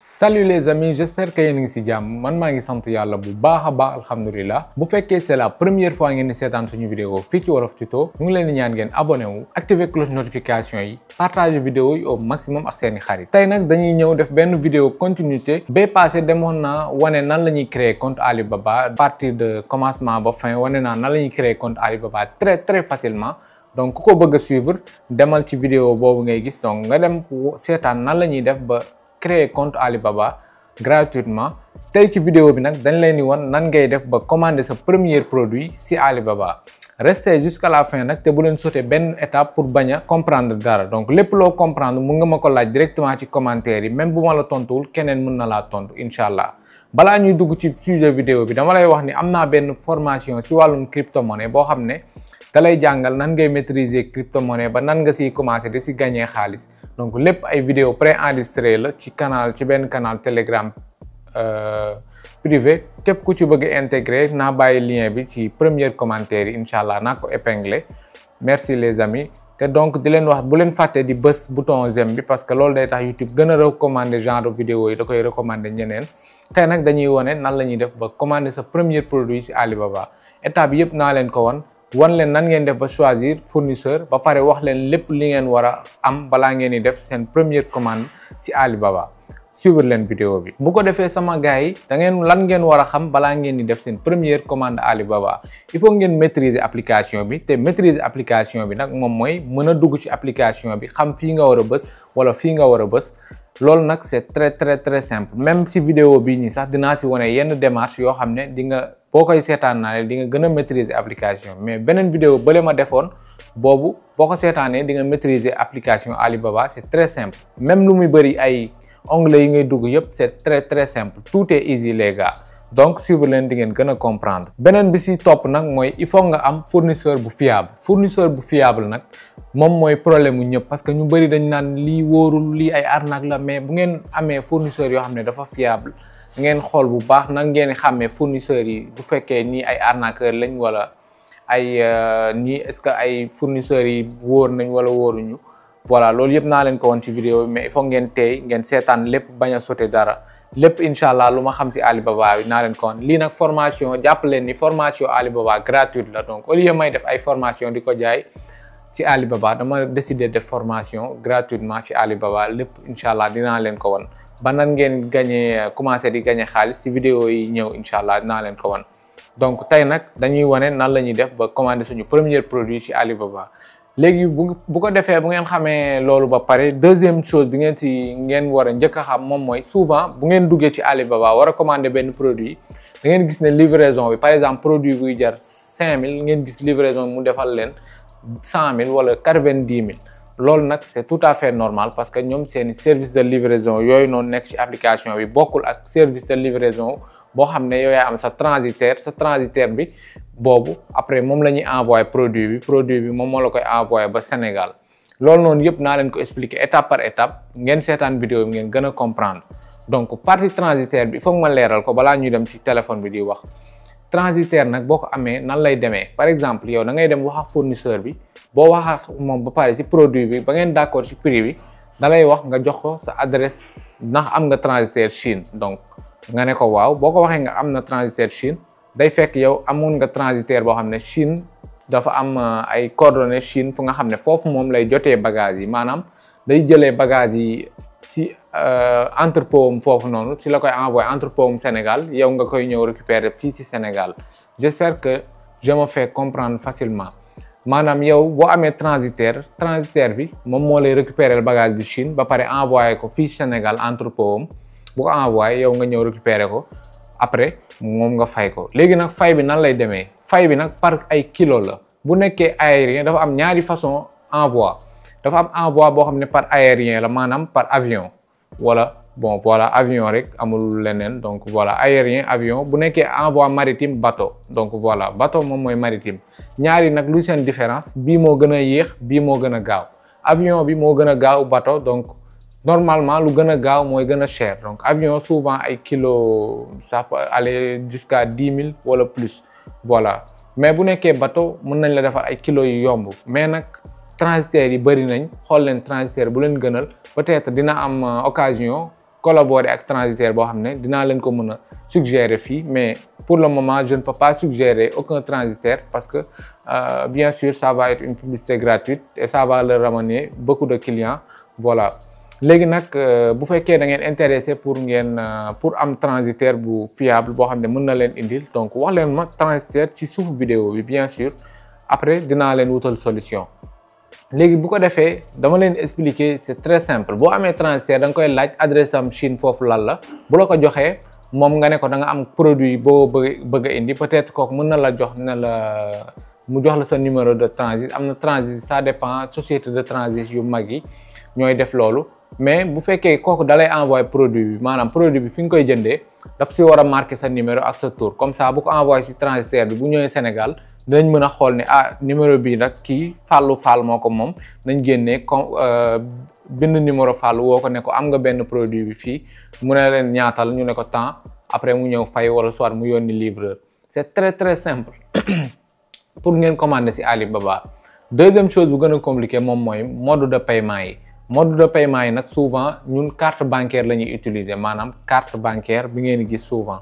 Salut les amis, j'espère que yéen a ngi ci jàmm man maa ngi sant yàlla bu baax a baax alhamdulilah. Bu fekkee c'est la première fois ngeen di seetaan suñu vidéo fii ci Wolof Tuto ñu ngi leen di ñaan ngeen abonné wu activer cloche notification yi partager vidéo yi au maximum ak seeni xarit. Tey nag dañuy ñëw def benn vidéo continuité ba passé demoon naa wane nan la ñuy créer compte Alibaba à partir de commencement ba fin wane naa nan la ñuy créer compte Alibaba très facilement. Donc ku ko bëgg a suivre demal ci vidéo boobu ngay gis donc nga dem seetaan nan la ñuy def ba créer compte Alibaba gratuitement. Tey ci vidéo bi nag dañ leen di wan nan ngay def ba commander sa premier produit ci Alibaba. Restez jusqu'à la fin nag te bu leen sauter benn étape pour bañ a comprendre dara. Donc lépp loo comprendre mun nga ma ko laaj directement ci commentaire yi même bu ma la tontuwul keneen mën na laa tontu incha allah. Balaa ñuy dugg ci sujet vidéo bi dama lay wax ni am naa benn formation ci wàllum crypto-monnaie boo xam ne da lay jàngal nan ngay maîtriser crypto-monnaie ba nan nga siy commencer di si gagner xaalis. Donc lépp ay vidéo pré-enregistré la ci benn canal Telegram privé képp ku ci bëgg intégrer naa bàyyi lien bi ci premier commentaire yi incha allah naa ko épingler. Merci les amis te donc di leen wax bu leen fàtte di bës bouton j'aime bi parce que loolu day tax YouTube gën a recommander genre vidéo yi da koy recommander ñeneen. Tey nag dañuy wone nan la ñuy def ba commander sa premier produit ci Alibaba étape yëpp naa leen ko wan leen nan ngeen def ba choisir fournisseur ba pare wax leen lépp li ngeen war a am balaa ngeen di def seen première commande ci Alibaba suivre leen vidéo bi. Bu ko defee sama gars yi lan ngeen war a xam balaa ngeen di def seen première commande Alibaba il faut ngeen maîtriser application bi te maîtriser application bi nag moom mooy mën a dugg ci application bi xam fii nga war a bës wala fii nga war a bës. Loolu nag c'est très simple même si vidéo bii nii sax dinaa si wane yenn démarche yoo xam ne di nga boo koy seetaanee di nga gën a maîtriser application mais beneen vidéo bële ma defoon boobu boo ko seetaanee di nga maîtriser application Alibaba c'est très simple. Même lu muy bëri ay onglets yi ngay dugg yëpp c'est très simple tout est easy les gars. Donc suivre leen di ngeen gën a comprendre. Beneen bi si topp nag mooy il faut nga am fournisseur bu fiable nag moom mooy problème mu ñëpp parce que ñu bëri dañ naan lii wóorul lii ay arnaque la mais bu ngeen amee fournisseur yoo xam ne dafa fiable ngeen xool bu baax nan ngeen xàmmee fournisseurs yi bu fekkee nii ay arnaqueur lañ wala ay nii est-ce que ay fournisseurs yi wóor nañ wala wóoruñu. Voilà loolu yëpp naa leen ko woon ci vidéo bi mais il faut ngeen tey ngeen seetaan lépp bañ a sauter dara lépp incha allah lu ma xam ci Alibaba bi naa leen ko woon. Lii nag formation jàpp leen ni formation Alibaba gratuite la donc au lieu may def ay formation di ko jaay ci Alibaba dama décider def formation gratuitement ci Alibaba lépp incha allah dinaa leen ko woon. Ba nan ngeen commencer di gagner xaalis ci vidéo yi ñëw incha allah dinaa leen ko woon. Donc tey nag dañuy wane nan la ñuy def ba commander suñu premier produit ci Alibaba. Léegi bu ko defee bu ngeen xamee loolu ba pare deuxième chose bi ngeen war a njëkk a xam moom mooy souvent bu ngeen duggee ci Alibaba war a commander benn produit da ngeen gis ne livraison bi par exemple produit buy jar 5000 ngeen gis livraison mu defal leen 100 000 wala 90 000 loolu nag c'est tout à fait normal parce que ñoom seeni service de livraison yooyu noonu nekk ci application bi bokkul ak service de livraison boo xam ne yow yaa am sa transitaire bi boobu après moom la ñuy envoyer produit bi moom moo la koy envoyer ba Sénégal loolu noonu yëpp naa leen ko expliquer étape par étape ngeen seetaan vidéo bi ngeen gën a comprendre. Donc partie transitaire bi il faut ma leeral ko balaa ñuy dem ci téléphone bi di wax transitaire nag boo ko amee nan lay demee par exemple yow da ngay dem wax ak fournisseur bi boo wax ak moom ba pare ci produit bi ba ngeen d'accord ci prix bi da lay wax nga jox ko sa adresse ndax am nga transitaire Chine donc nga ne ko waaw boo ko waxee nga am na transitaire Chine. Day fekk yow amoon nga transitaire boo xam ne Chine dafa am ay coordonnées Chine fu nga xam ne foofu moom lay jotee bagages yi maanaam day jëlee bagages yi ci entrepôt am foofu noonu ci la koy envoyer entrepôt am Sénégal yow nga koy ñëw récupérer fii ci Sénégal. J'espère que je me fais comprendre facilement maanaam yow boo amee transitaire bi moom moo lay récupérer bagage bi Chine ba pare envoyer ko fii Sénégal entrepôt am bu ko envoyer yow nga ñëw récupérer ko. Après moom nga fay ko léegi nag fay bi nan lay demee fay bi nag par ay kilo la bu nekkee aérien dafa am ñaari façon envoi dafa am envoi boo xam ne par aérien la maanaam par avion wala bon voilà avion rek amul leneen donc voilà aérien avion bu nekkee envoi maritime bateau donc voilà bateau moom mooy maritime ñaari nag lu seen différence bii moo gën a yéex bii moo gën a gaaw avion bi moo gën a gaaw bateau donc normalement lu gën a gaaw mooy gën a cher donc avion souvent ay kilos ça peut aller jusqu'à 10 000 wala plus voilà mais bu nekkee bateau mën nañ la defar ay kilos yu yomb mais nag transitaires yi bëri nañ xool leen transitaire bu leen gënal peut-être dina am occasion collaborer ak transitaire boo xam ne dinaa leen ko mën a suggérer fii, mais pour le moment je ne peux pas suggérer aucun transitaire parce que bien sûr ça va être une publicité gratuite et ça va leur ramener beaucoup de clients. Voilà. léegi nag bu fekkee da ngeen intéressé pour am transitaire bu fiable boo xam ne mën na leen indil, donc wax leen ma transitaire ci suuf vidéo bi bien sûr, après dinaa leen wutal solution. léegi bu ko defee dama leen expliquer, c'est très simple. boo amee transitaire da nga koy laaj adresse am Chine foofu lan la, bu la ko joxee moom nga ne ko da nga am produit boo bëgg a indi, peut-être kooku mën na la jox ne la mu jox la sa numéro de transit. am na transit, ça dépend société de transit yu mag yi ñooy def loolu. mais bu fekkee kooku dalay envoyer produit bi, maanaam produit bi fi nga koy jëndee daf si war a marquer sa numéro ak sa tour, comme ça bu ko envoyer si transitaire bi bu ñëwee Sénégal dinañ mën a xool ne numéro bii nag kii Fallou Fall moo ko moom, nañ génnee bind numéro Fallou woo ko ne ko am nga benn produit bi fii, mu ne leen ñaatal, ñu ne ko temps, après mu ñëw fay wala soit mu yónni livreur. c'est très très simple pour ngeen commander si Alibaba. deuxième chose bu gën a compliqué moom mooy mode de paiement yi. mode de paiement yi nag souvent ñun carte bancaire la ñuy utiliser, maanaam carte bancaire bi ngeen gis souvent.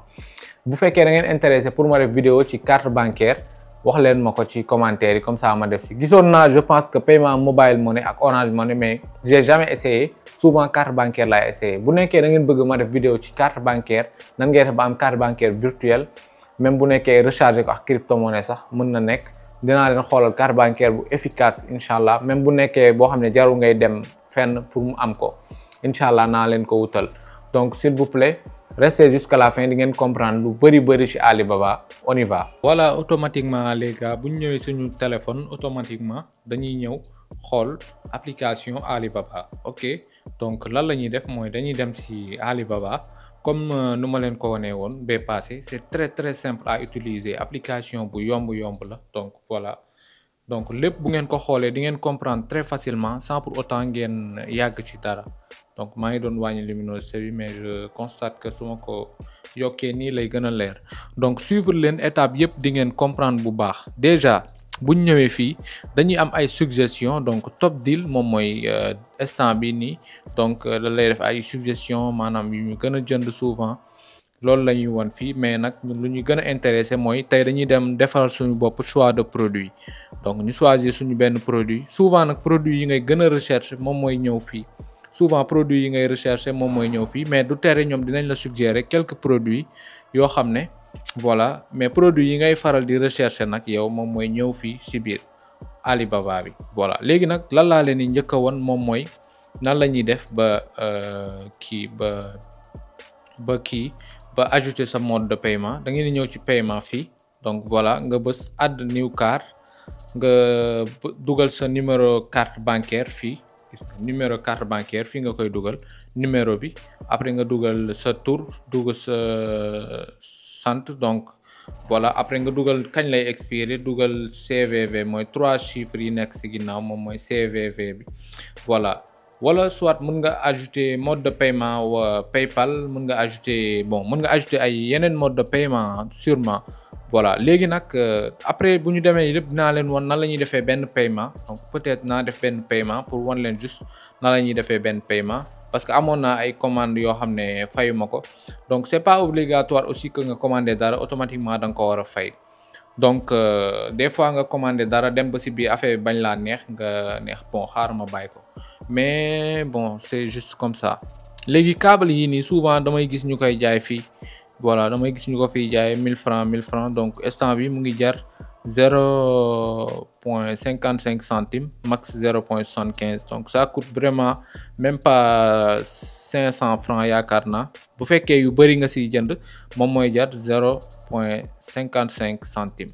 bu fekkee da ngeen intéressé pour ma def vidéo ci carte bancaire, wax leen ma ko ci commentaire yi, comme ça ma def si. gisoon naa je pense que paiement mobile money ak Orange Money, mais j'ai jamais essayé. souvent carte bancaire laay essayé. bu nekkee da ngeen bëgg ma def vidéo ci carte bancaire, nan ngay def ba am carte bancaire virtuelle, même bu nekkee recharger ko ak crypto-monnaie sax mën na nekk, dinaa leen xoolal carte bancaire bu efficace incha allah. même bu nekkee boo xam ne jarul ngay dem fenn pour mu am ko, incha allah naa leen ko wutal. donc s'il vous plaît restez jusqu'à la fin, di ngeen comprendre lu bëri ci Alibaba. on y va. voilà, automatiquement les gars bu ñu ñëwee suñu téléphone automatiquement dañuy ñëw xool application Alibaba. ok, donc lan la ñuy def mooy dañuy dem ci Alibaba comme nu ma leen ko wanee woon bee passé. c'est très très simple à utiliser, application bu yomb la. donc voilà, donc lépp bu ngeen ko xoolee di ngeen comprendre très facilement sans pour autant ngeen yàgg ci dara. donc maa ngi doon wàññi luminosité bi, mais je constate que su ma ko yokkee nii lay gën a leer. donc suivre leen étape yëpp di ngeen comprendre bu baax. déjà buñ ñëwee fii dañuy am ay suggestion. donc top deal moom mooy instant bi nii, donc da lay def ay suggestion maanaam yu ñu gën a jënd souvent, loolu la ñuy won fii. mais nag lu ñu gën a intéressé mooy tey dañuy dem defaral suñu bopp choix de produit. donc ñu choisir suñu benn produit. souvent nag produit yi ngay gën a recherche moom mooy ñëw fii. souvent produit yi ngay rechercher moom mooy ñëw fii, mais du tere ñoom dinañ la suggérer quelques produits yoo xam ne voilà, mais produits yi ngay faral di rechercher nag yow moom mooy ñëw fii ci biir Alibaba bi. voilà, léegi nag lan laa leen di njëkk a woon moom mooy nan la ñuy def ba ba ajouter sa mode de paiement. da ngeen di ñëw ci paiement fii, donc voilà nga bës add new card, nga dugal sa numéro carte bancaire fii. numéro carte bancaire fii nga koy dugal numéro bi, après nga dugal sa tour, dugal sa sant, donc voilà, après nga dugal kañ lay expirer, dugal CVV mooy 3 chiffres yi nekk ci ginnaaw, moom mooy CVV bi. voilà, wala soit mën nga ajouter mode de paiement wa PayPal, mën nga ajouter ay yeneen mode de paiement sûrement. voilà, léegi nag après bu ñu demee lépp dinaa leen wan nan la ñuy defee benn paiement. donc peut-être naa def benn paiement pour wan leen juste nan la ñuy defee benn paiement, parce que amoon naa ay commandes yoo xam ne fayuma ko. donc c'est pas obligatoire aussi que nga commander dara automatiquement da nga ko war a fay. donc des fois nga commander dara dem ba ci biir affaire bañ laa neex nga neex bon xaaral ma bàyyi ko, mais bon c'est juste comme ça. léegi câble yi nii souvent damay gis ñu koy jaay fii. voilà, damay gis ñu ko fiy jaay 1000 francs. donc instant bi mu ngi jar 0,55 centimes, max 0,75. donc ça coûte vraiment même pas 500 francs yaakaar naa. bu fekkee yu bëri nga siy jënd moom mooy jar 0,55 centimes.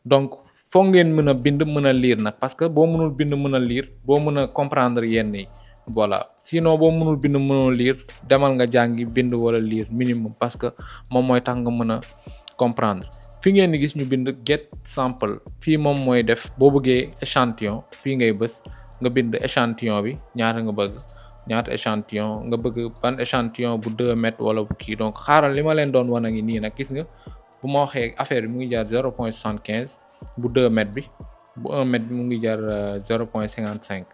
donc foog ngeen mën a bind mën a lire nag, parce que boo mënul bind mën a lire boo mën a comprendre yenn yi. voilà, sinon boo mënul bind mënoo lire demal nga jàngi bind wala lire minimum, parce que moom mooy tax nga mën a comprendre. fi ngeen di gis ñu bind get sample, fii moom mooy def boo bëggee échantillon fii ngay bës nga bind échantillon bi ñaata nga bëgg, ñaata échantillon nga bëgg, ban échantillon bu 2 mètres wala bu kii. donc xaaral li ma leen doon wan a ngi nii nag, gis nga bu ma waxee affaire bi mu ngi jar 0,75 bu 2 mètres bi, bu 1 mètre bi mu ngi jar 0,55.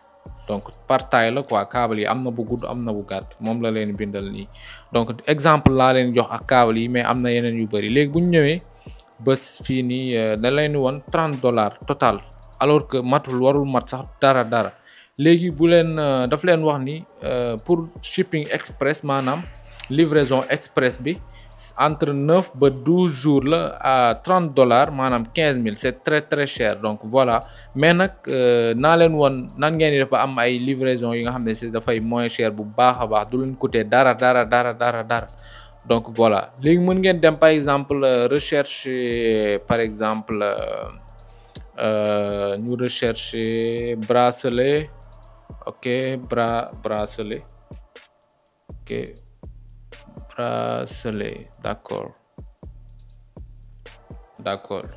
donc par taille la quoi. câble yi am na bu gudd am na bu gàtt moom la leen bindal nii donc exemple laa leen jox ak câble yi mais am na yeneen yu bëri. léegi bu ñu ñëwee bés fii nii da leen woon $30 total alors que matul warul mat sax dara léegi bu leen daf leen wax ni pour shipping express maanaam livraison express bi entre 9 ba 12 jours la à $30 maanaam 15 000 c'est très cher donc voilà. mais nag naa leen woon nan ngeen di def ba am ay livraison yi nga xam ne c'est dafay moins cher bu baax a baax du leen coûter dara donc voilà. léegi mën ngeen dem par exemple rechercher par exemple ñu rechercher bracelet. ok bracelet. ok bracelet d'accord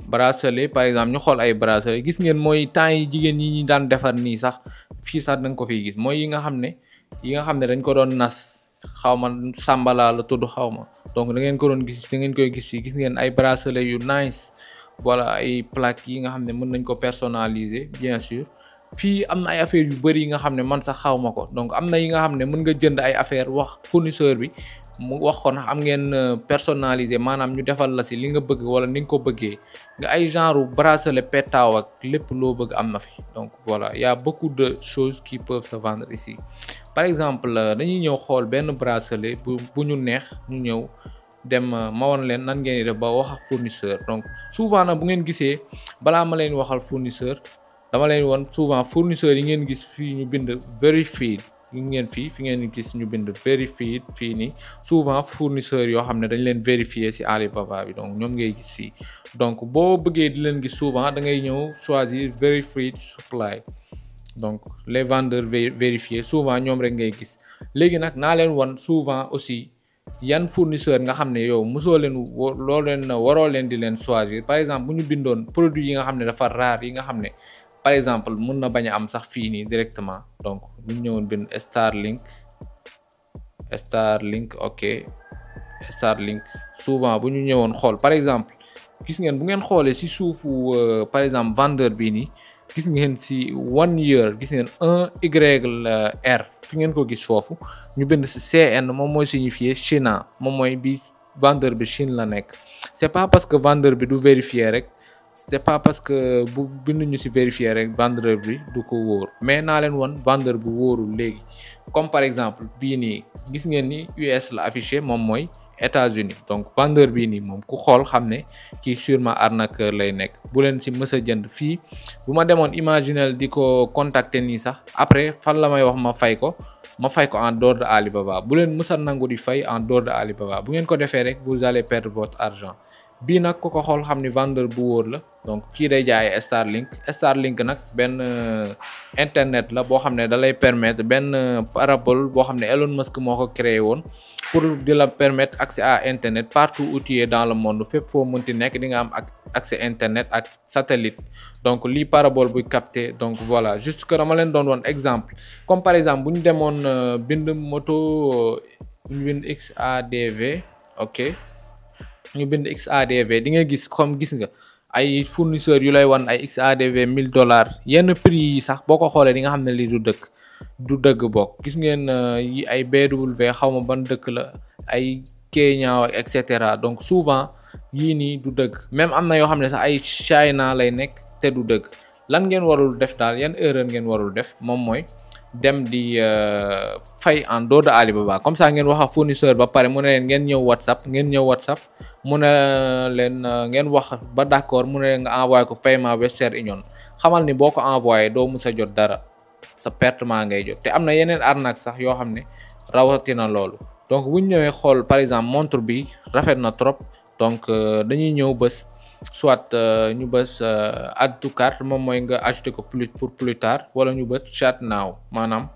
bracelet par exemple ñu xool ay bracelet gis ngeen mooy temps yi jigéen yi ñu daan defar nii sax fii sax da nga ko fiy gis mooy yi nga xam ne dañ ko doon nas xaw ma sàmbala la tudd xaw ma donc da ngeen ko doon gis da ngeen koy gis fii gis ngeen ay bracelet yu nice voilà ay plaques yi nga xam ne mën nañ ko personnaliser bien sûr. fii am na ay affaires yu bëri yi nga xam ne man sax xaw ma ko donc am na yi nga xam ne mën nga jënd ay affaire wax fournisseur bi mu wax ko ndax am ngeen personnalisé maanaam ñu defal la si li nga bëgg wala ni nga ko bëggee nga ay genre bracelet pétaaw ak lépp loo bëgg am na fi donc voilà y a beaucoup de choses qui peuvent se vendre ici. par exemple dañuy ñëw xool benn bracelet bu ñu neex ñu ñëw dem ma won leen nan ngeen di def ba wax ak fournisseur. donc souvent nag bu ngeen gisee balaa ma leen waxal fournisseur dama leen won souvent fournisseurs yi ngeen gis fii ñu bind verified yi ngeen fi ngeen gis ñu bind verified fii nii souvent fournisseurs yoo xam ne dañ leen vérifier ci Alibaba bi donc ñoom ngay gis fii. donc boo bëggee di leen gis souvent da ngay ñëw choisir verified supply donc les vendeurs vérifiés souvent ñoom rek ngay gis. léegi nag naa leen won souvent aussi yan fournisseur nga xam ne yow mosoo leen waroo leen di leen choisir. par exemple bu ñu bindoon produit yi nga xam ne dafa rare yi nga xam ne par exemple mën na bañ a am sax fii nii directement donc bu ñu ñëwoon bind Starlink ok Starlink souvent bu ñu ñëwoon xool par exemple gis ngeen bu ngeen xoolee ci suufu par exemple vendeur bii nii gis ngeen ci 1 year gis ngeen 1YR fi ngeen ko gis foofu ñu bind ci CN moom mooy signifier China moom mooy bi vendeur bi Chine la nekk. c'est pas parce que vendeur bi du vérifier rek. c'est pas parce que bu binduñu ci vérifier rek vendeur bi du ko wóor mais naa leen won vendeur bu wóorul léegi comme par exemple bii nii gis ngeen ni US la affiché moom mooy États-Unis donc vendeur bii nii moom ku xool xam ne kii sûrement arnaqueur lay nekk. bu leen ci mës a jënd fii bu ma demoon imaginel di ko contacter nii sax après fan la may wax ma fay ko en dehors de Alibaba. bu leen mës a nangu di fay en dehors de Alibaba bu ngeen ko defee rek vous allez perdre votre argent. bii nag ku ko xool xam ni vendeur bu wóor la donc kii day jaay Starlink nag benn internet la boo xam ne da lay permettre benn parabole boo xam ne Elon Musk moo ko créé woon pour di la permettre accès à internet partout où tu es dans le monde fépp foo mënti nekk di nga am accès internet ak satellite. donc lii parabole buy capté donc voilà juste que dama leen doon woon exemple comme par exemple bu ñu demoon bind moto ñu bind XADV ok. ñu bind XADV di nga gis comme gis nga ay fournisseurs yu lay wan ay XADV $1000 yenn prix yi sax boo ko xoolee di nga xam ne lii du dëgg bokk. gis ngeen yi ay BW xaw ma ban dëkk la ay Kenya et cetera donc souvent yii nii du dëgg même am na yoo xam ne sax ay China lay nekk te du dëgg. lan ngeen warul def daal yan erreur ngeen warul def moom mooy dem di fay en dehors de Alibaba comme ça ngeen wax ak fournisseur ba pare mu ne leen ngeen ñëw WhatsApp mu ne leen ngeen wax ba d'accord mu ne leen nga envoyé ko paiement Western Union xamal ni boo ko envoyé doo mus a jot dara sa pertement ngay jot te am na yeneen arnaque sax yoo xam ne rawatina loolu. donc bu ñu ñëwee xool par exemple montre bi rafet na trop donc dañuy ñëw bës soit ñu bës add to cart moom mooy nga ajouter ko pour plus tard wala ñu bës chat now maanaam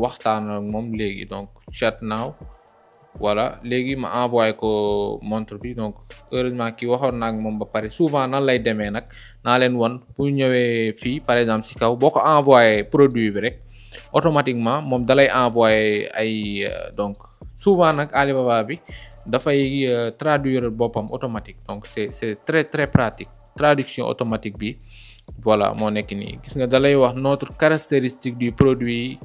waxtaan ak moom léegi donc chat now voilà léegi ma envoyé ko montre bi donc heureusement kii waxoon naa ak moom ba pare souvent nan lay demee nag naa leen won bu ñëwee fii par exemple si kaw boo ko envoyé produit bi rek automatiquement moom dalay envoyé ay donc souvent nag Alibaba bi dafay traduire boppam automatique donc c'est très pratique traduction automatique bi voilà moo nekk nii gis nga da lay wax notre caractéristique du produit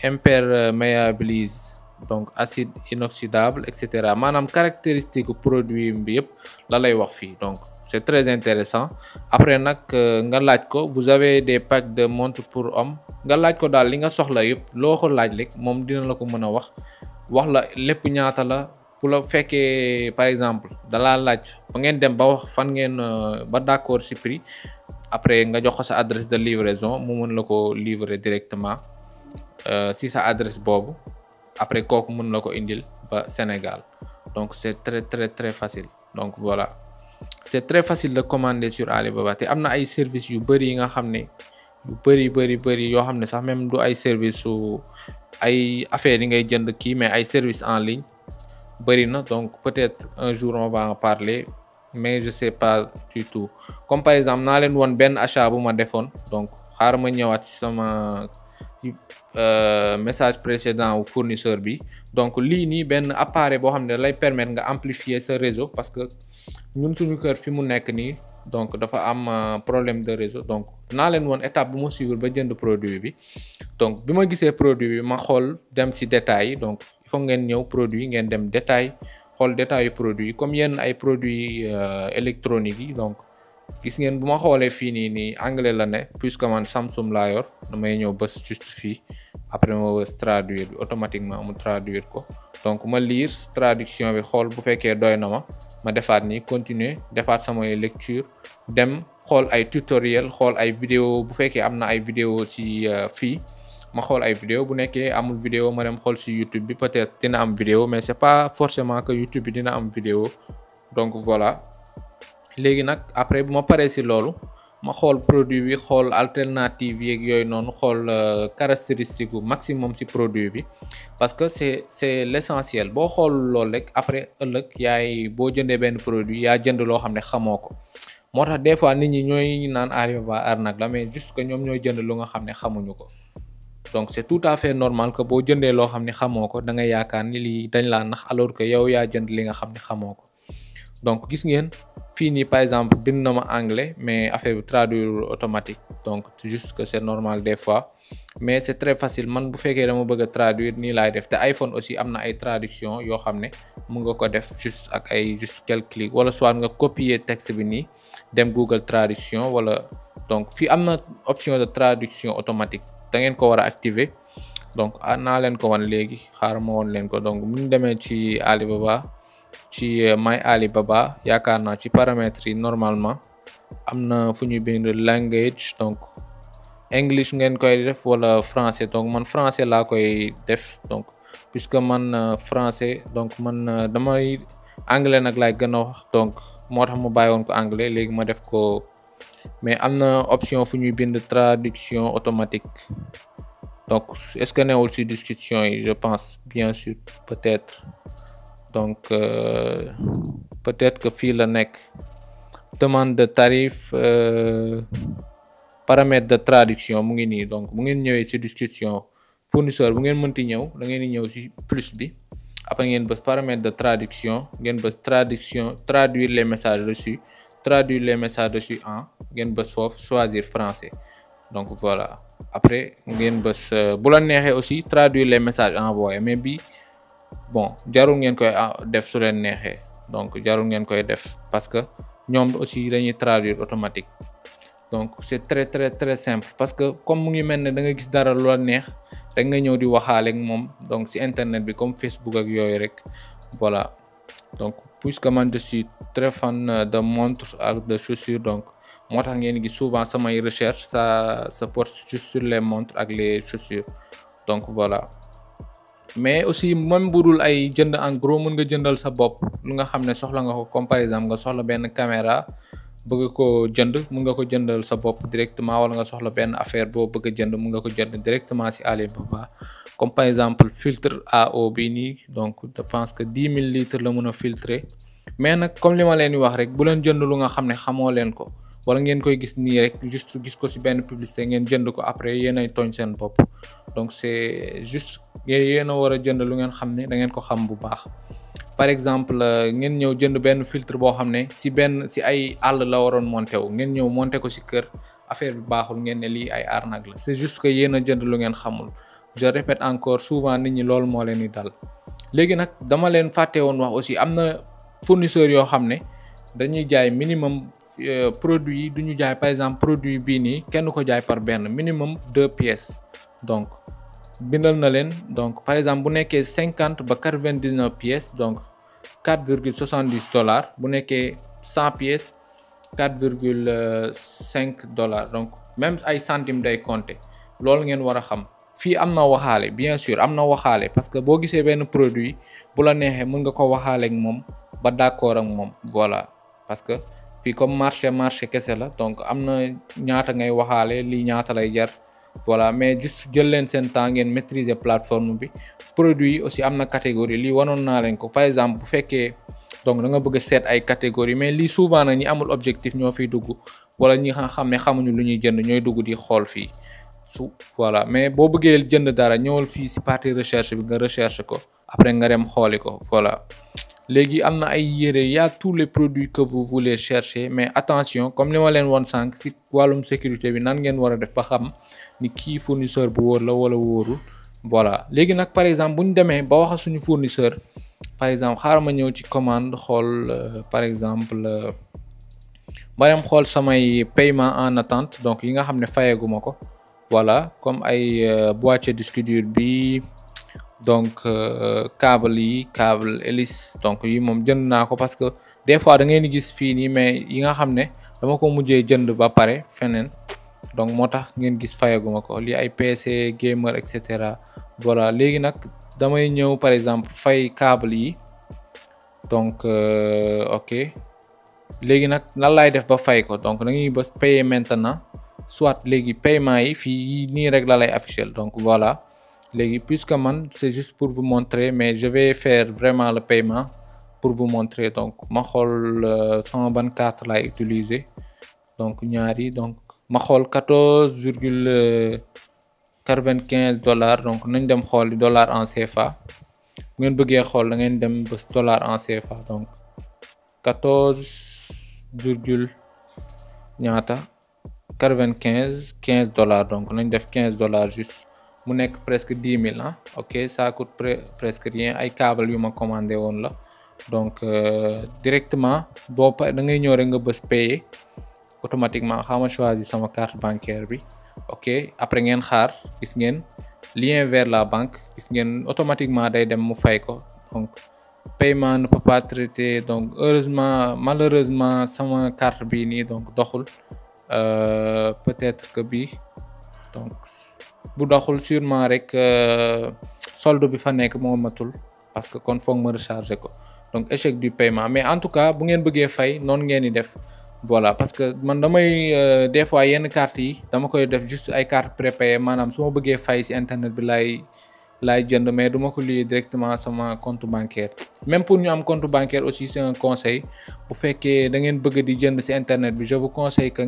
imperméabilise donc acide inoxydable et cetera maanaam caractéristique produit bi yëpp la lay wax fii donc c'est très intéressant après nag nga laaj ko vous avez des packs de montres pour hommes nga laaj ko daal li nga soxla yëpp loo ko laaj rek moom dina la ko mën a wax la lépp ñaata la bu la fekkee par exemple dalaa laaj ba ngeen dem ba wax fan ngeen ba d'accord ci prix après nga jox ko sa adresse de livraison mu mën la ko livrer directement ci sa adresse boobu après kooku mën la ko indil ba Sénégal donc c'est très facile donc voilà c'est très facile de commander sur Alibaba te am na ay services yu bari yi nga xam ne yu bari yoo xam ne sax même du ay service su ay affaires yi ngay jënd kii mais ay services en ligne bari na donc peut-être un jour on va en parler mais je sais pas du tout comme par exemple naa leen woon benn achat bu ma defoon donc xaaral ma ñëwaat ci sama message précédent wu fournisseur bi donc lii nii benn appareil boo xam ne lay permettre nga amplifier sa réseau parce que ñun suñu kër fi mu nekk nii donc dafa am problème de réseau donc naa leen woon étape bu ma suivre ba jënd produit bi donc bi ma gisee produit bi ma xool dem ci détails yi donc il faut ngeen ñëw produit ngeen dem détail xool détail yu produit comme yenn ay produits électroniques yi donc gis ngeen bu ma xoolee fii nii anglais la ne puisque man Samsung laa yor damay ñëw bës juste fii après ma bës traduire bi automatiquement mu traduire ko donc ma lire traduction bi xool bu fekkee doy na ma defaat ni continuer defaat samay lecture dem xool ay tutoriel xool ay vidéo bu fekkee am na ay vidéo ci fii ma xool ay vidéo bu nekkee amul vidéo ma dem xool ci YouTube bi peut-être dina am vidéo mais c'est pas forcément que YouTube bi dina am vidéo donc voilà léegi nag après bu ma paree ci loolu ma xool produit bi xool alternative yeeg yooyu noonu xool caractéristique gu maximum ci produit bi parce que c'est l'essentiel boo xool loolu rek après ëllëg yaay boo jëndee benn produit yaa jënd loo xam ne xamoo ko moo tax des fois nit ñi ñooy naan Alibaba arnaque la mais juste que ñoom ñooy jënd lu nga xam ne xamuñu ko donc c'est tout à fait normal que boo jëndee loo xam ne xamoo ko da nga yaakaar ni lii dañ laa nax alors que yow yaa jënd li nga xam ne xamoo ko donc gis ngeen fii nii par exemple bind na ma anglais mais affaire bi traduire automatique donc c'est juste que c'est normal des fois mais c'est très facile man bu fekkee dama bëgg a traduire nii laay def te iPhone aussi am na ay traduction yoo xam ne mun nga ko def juste ak ay juste quelques clics wala soit nga copier texte bi nii dem Google traduction wala donc fii am na option de traduction automatique da ngeen ko war a activer donc naa leen ko wan léegi xaaral ma woon leen ko donc bu ñu demee ci Alibaba ci My Alibaba yaakaar naa ci paramètres yi normalement am na fu ñuy bind language donc English ngeen koy def wala français donc man français laa koy def donc puisque man français donc man damay anglais nag laay gën a wax donc moo tax ma bàyyi woon ko anglais léegi ma def ko mais am na option fu ñuy bind traduction automatique donc est-ce que newul ci discussion yi je pense bien sûr peut-être donc peut-être que fii la nekk demande de tarif paramètre de traduction mu ngi nii donc bu ngeen ñëwee ci discussion fournisseur bu ngeen mënti ñëw da ngeen di ñëw ci plus bi après ngeen bës paramètre de traduction ngeen bës traduction traduire les messages reçus en ngeen bës foofu choisir français donc voilà après ngeen bës bu la neexee aussi traduire les messages envoyés mais bi bon jarul ngeen koy def su leen neexee donc jarul ngeen koy def parce que ñoom aussi dañuy traduire automatique donc c'est très simple parce que comme mu ngi mel ne da nga gis dara lu la neex rek nga ñëw di waxaale ak moom donc ci internet bi comme Facebook ak yooyu rek voilà donc puisque man je suis très fan de montres ak de chaussures donc moo tax ngeen gis souvent samay recherche ça se porte juste sur les montres ak les chaussures donc voilà mais aussi même bu dul ay jënd en gros mën nga jëndal sa bopp lu nga xam ne soxla nga ko comme par exemple nga soxla benn caméra bëgg ko jënd mën nga ko jëndal sa bopp directement wala nga soxla benn affaire boo bëgg a jënd mën nga ko jënd directement ci Alibaba comme par exemple filtre AO bi nii donc je pense que 10 000 litres la mën a filtrer mais nag comme li ma leen di wax rek bu leen jënd lu nga xam ne xamoo leen ko wala ngeen koy gis nii rek juste gis ko ci benn publicité ngeen jënd ko après yéenay tooñ seen bopp donc c'est juste yéen a war a jënd lu ngeen xam ne da ngeen ko xam bu baax par exemple ngeen ñëw jënd benn filtre boo xam ne si ay àll la waroon monté wu ngeen ñëw monté ko si kër affaire bi baaxul ngeen ne lii ay arnaque la c'est juste que yéen a jënd lu ngeen xamul je répète encore souvent nit ñi loolu moo leen di dal. léegi nag dama leen fàtte woon wax aussi am na fournisseurs yoo xam ne dañuy jaay minimum produit yi du ñu jaay par exemple produit bii nii kenn ko jaay par benn minimum 2 pièces donc bindal na leen donc par exemple bu nekkee 50 ba 99 pièces donc $4,70 bu nekkee 100 pièces $4,5 donc même ay centimes day compter loolu ngeen war a xam. fii am na waxaale bien sûr am na waxaale parce que boo gisee benn produit bu la neexee mën nga ko waxaale ak moom ba d'accord ak moom voilà parce que fii comme marché kese la donc am na ñaata ngay waxaale lii ñaata lay jar voilà mais juste jël leen seen temps ngeen maîtriser plateforme bi. produit yi aussi am na catégorie lii wanoon naa leen ko par exemple bu fekkee donc da nga bëgg a seet ay catégorie mais lii souvent na ñi amul objectif ñoo fiy dugg wala ñi nga xam ne xamuñu lu ñuy jënd ñooy dugg di xool fii. voilà mais boo bëggee jënd dara ñëwal fii ci partie recherche bi nga recherche ko après nga dem xooli ko voilà. léegi am na ay yére y a tous les produits que vous voulez chercher mais attention comme li ma leen woon sànq ci wàllum sécurité bi nan ngeen war a def ba xam ni kii fournisseur bu wóor la wala wóorul voilà. léegi nag par exemple bu ñu demee ba wax suñu fournisseur par exemple xaaral ma ñëw ci commande xool par exemple ma dem xool samay paiement en attente donc yi nga xam ne fayaguma ko. voilà comme ay boîtier disque dur bi donc câble hélice donc yi moom jënd naa ko parce que des fois da ngeen di gis fii nii mais yi nga xam ne dama ko mujjee jënd ba pare feneen donc moo tax ngeen gis fayaguma ko lii ay PC gamer et cetera voilà. léegi nag damay ñëw par exemple fay câble yi donc ok léegi nag lan laay def ba fay ko donc da ngay bës payer maintenant. soit léegi paiement yi fii nii rek la lay afficher donc voilà léegi puisque man c'est juste pour vous montrer mais je vais faire vraiment le paiement pour vous montrer donc ma xool sama ban carte laay utiliser donc ñaari donc ma xool $14,95 donc nañ dem xool dollar en CFA bu ngeen bëggee xool da ngeen dem bës dollar en CFA donc 14 ñaata 95 $15 donc nañ def $15 juste mu nekk presque 10 000 ah ok ça coûte presque rien ay câble yu ma commandé woon la donc directement boo pa da ngay ñëw rek nga bës payer automatiquement xama choisir sama carte bancaire bi ok après ngeen xaar gis ngeen lien vers la banque gis ngeen automatiquement day dem mu fay ko donc paiement ne peut pas traiter donc malheureusement sama carte bii nii donc doxul. Peut-être que bi donc bu doxul sûrement rek solde bi fa nekk moo matul parce que kon foog ma recharger ko donc échec du paiement mais en tout cas bu ngeen bëggee fay noonu ngeen di def voilà parce que man damay des fois yenn cartes yi dama koy def juste ay cartes prépayées maanaam su ma bëggee fay ci internet bi laay jënd mais duma ko lié directement sama compte bancaire même pour ñu am compte bancaire aussi c'est un conseil bu fekkee da ngeen bëgg di jënd ci internet bi je vous conseille que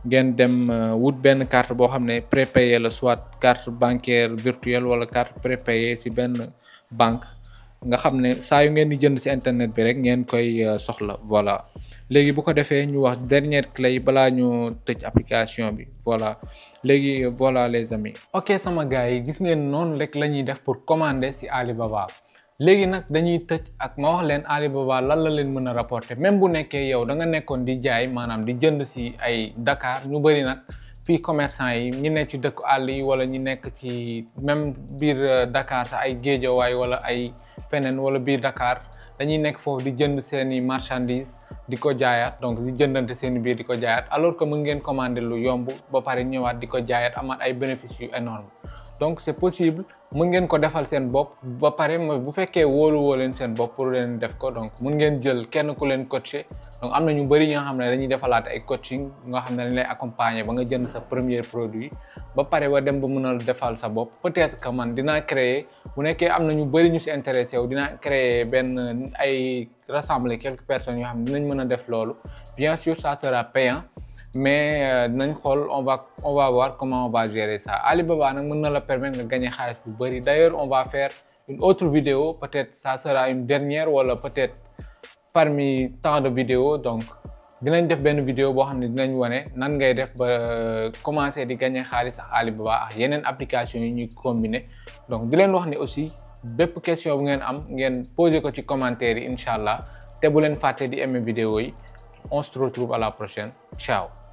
ngeen dem wut benn carte boo xam ne prépayé la soit carte bancaire virtuelle wala carte prépayée ci benn banque nga xam ne saa yu ngeen di jënd ci internet bi rek ngeen koy soxla voilà. léegi bu ko defee ñu wax dernière clé yi balaa ñu tëj application bi voilà léegi voilà les amis. ok sama gars yi gis ngeen noonu rek la ñuy def pour commander ci Alibaba léegi nag dañuy tëj ak ma wax leen Alibaba lan la leen mën a rapporter même bu nekkee yow da nga nekkoon di jaay maanaam di jënd ci ay Dakar ñu bari nag fii commerçant yi ñi nekk ci dëkku àll yi wala ñi nekk ci même biir Dakar sax ay Géejawaay wala ay feneen wala biir Dakar dañuy nekk foofu di jënd seeni marchandise di ko jaayaat donc di jëndante seeni biir di ko jaayaat alors que mën ngeen commander lu yomb ba pare ñëwaat di ko jaayaat amaat ay bénéfices yu énorme donc c'est possible mën ngeen ko defal seen bopp ba pare bu fekkee wóolu leen seen bopp pour leen def ko donc mën ngeen jël kenn ku leen coacher donc am na ñu bari ñoo xam ne dañuy defalaat ay coaching nga xam ne dañ lay accompagner ba nga jënd sa premier produit ba pare ba dem ba mën a defal sa bopp peut-être que man dinaa créer bu nekkee am na ñu bari ñu ci intéressé wu dinaa créer benn ay rassembler quelques personnes yoo xam ne dinañ mën a def loolu bien sûr ça sera payant mais dinañ xool on va voir comment on va gérer ça. Alibaba nag mën na la permettre nga gagner xaalis bu bari d'ailleurs on va faire une autre vidéo, peut-être ça sera une dernière wala peut-être parmi tant de vidéos. Donc dinañ def benn vidéo boo xam ne dinañ wane nan ngay def ba commencer di gagner xaalis ak Alibaba ak yeneen application yi ñuy combiner. Donc di leen wax ni aussi bépp question bu ngeen am ngeen poser ko ci commentaire yi incha allah te bu leen fàtte di aimer vidéo yi. On se retrouve à la prochaine. Ciao.